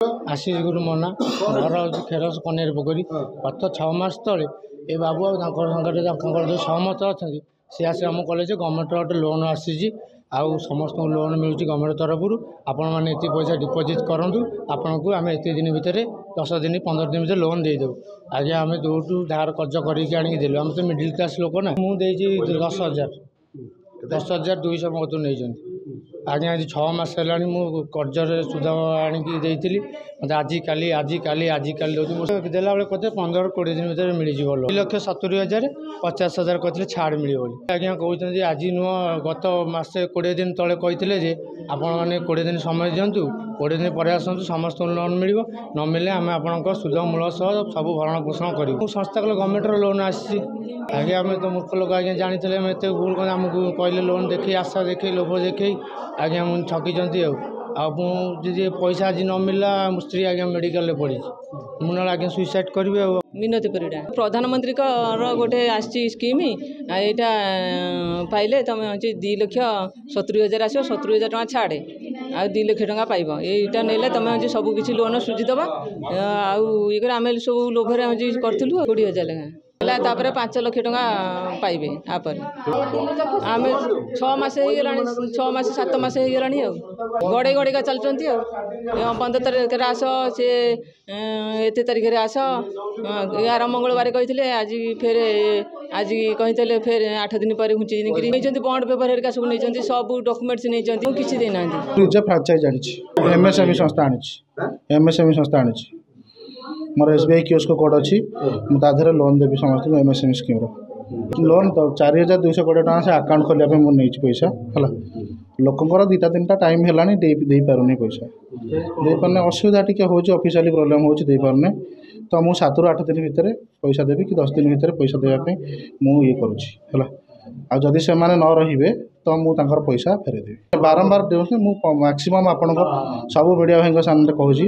आशीष गुरु मना घर हूँ खेरस कनेर पोखरी गत 6 मास तले ये बाबू जो सहमत अच्छा सी आस आम कले गवर्नमेंट गोटे लोन आसी आउ समस्त लोन मिलूँ गवर्नमेंट तरफ आपण मैंने ये पैसा डिपोजिट करूँ आपन को आम एत दिन भितर 10 दिन 15 दिन भर लोन देदेव आज्ञा आम जो धार कर्ज करदेलु आम तो मिडिल क्लास लोक ना मुझे 10,200 मत नहीं आज्ञा आज 6 मास है कर्जर सुध आणिकी देती मत आज काली देला बेले कहते 15-20 दिन भर मिल जाव 2,70,000 50,000 कहते छाड़ मिले आज्ञा कहते आज नुह गत मसे 20 दिन तले कहते आपण मैंने 20 दिन समय दिंतु 20 दिन पर आसतु समस्त लोन मिल न मिले आम आप सुध मूल सह सब भरण पोषण करूँ संस्था कल गवर्नमेंट लोन आसी आगे आम तो मूर्ख लोक आज्ञा जानी एत भूल कर आमको कहले लोन देखे आशा देखे लोभ देखे आज्ञा मुझे ठकीचंती मुझे पैसा आज न मिलला स्त्री आज्ञा मेडिकल पड़ी मुझे आज्ञा सुइसाइड करी मिनती परिडा प्रधानमंत्री गोटे आसी स्कीम पाइले तुम 2,70,000 आस 70,000 टका छाड़े आ 2 लाख टका पाइब यहाँ नेले तुम सब किसी लोन सुझीदबा आम सब लोभर करूँ 20,000 लेखा तापर 5 लाख टका पाइबे आपर आम 6 मास हो गला 6 मास 7 मास हो गला गड़े गड़ेका चलती 15 तारीख आस सी एत तारीख आस 11 मंगलवार कहते आज फेर आज कहते फेर 8 दिन पर घुंची नहीं बंड पेपर हेरिका सब नहीं सब डॉक्यूमेंट्स नहीं किसी देना फ्रांचाइज आनी एमएसएमई संस्था आनी एमएसएमई संस्था आनी मोर एसबीआई कियोस्क कोड अच्छी मुझे लोन देवी समस्त एमएसएमई स्कीम लोन तो 4,220 टका से आकाउंट खोलिया मुझे नहीं पैसा है लोकंर 2-3टा टाइम है दे पारे पैसा दे पारने असुविधा टी हो ऑफिशियली प्रोब्लेम हो पारने तो मुझे 7-8 दिन भितर पैसा देवी कि 10 दिन भितर पैसा देवाई मुझे ये करुँच आदि से न रे तो मुझे पैसा फेरेदेवी बारंबार मुझे मैक्सीम आपण सब मीडिया भाई सामने कहूँ मुझे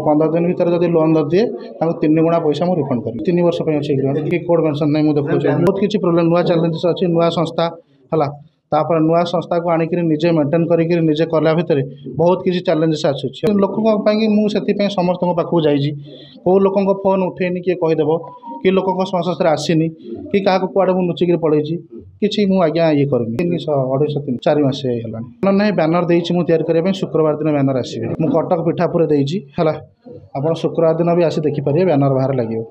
15 दिन भितर जब लोन दिए 3 गुणा पैसा मुझे रिफंड करी 3 वर्ष अच्छे एग्रीमेंट कि कोड पेंशन नहीं मुझे देखा बहुत किसी प्रोब्लेम नुआ चैलेंजेस अच्छी नुआ संस्था है तापर नुआ संस्था को आणिक निजे मेंटेन करिक निजे कला भितर बहुत किसी चैलेंजेस आसूँ लोकों मुझे समस्त पाखक जाइए कौ लोक फोन उठेनी किए कहीदेव कि लोक संस्था आसनी कि क्या कुआड़े मुझे लुचिक पड़े कि मुझे आज्ञा ये करूँ 3,200-4 मास है ना बैनर देती मुझे तैयारी शुक्रवार दिन बैनर आसवे मुझे कटक पिठापुर देती है आप शुक्रवार दिन भी आसी देखिपारे बैनर बाहर लगे।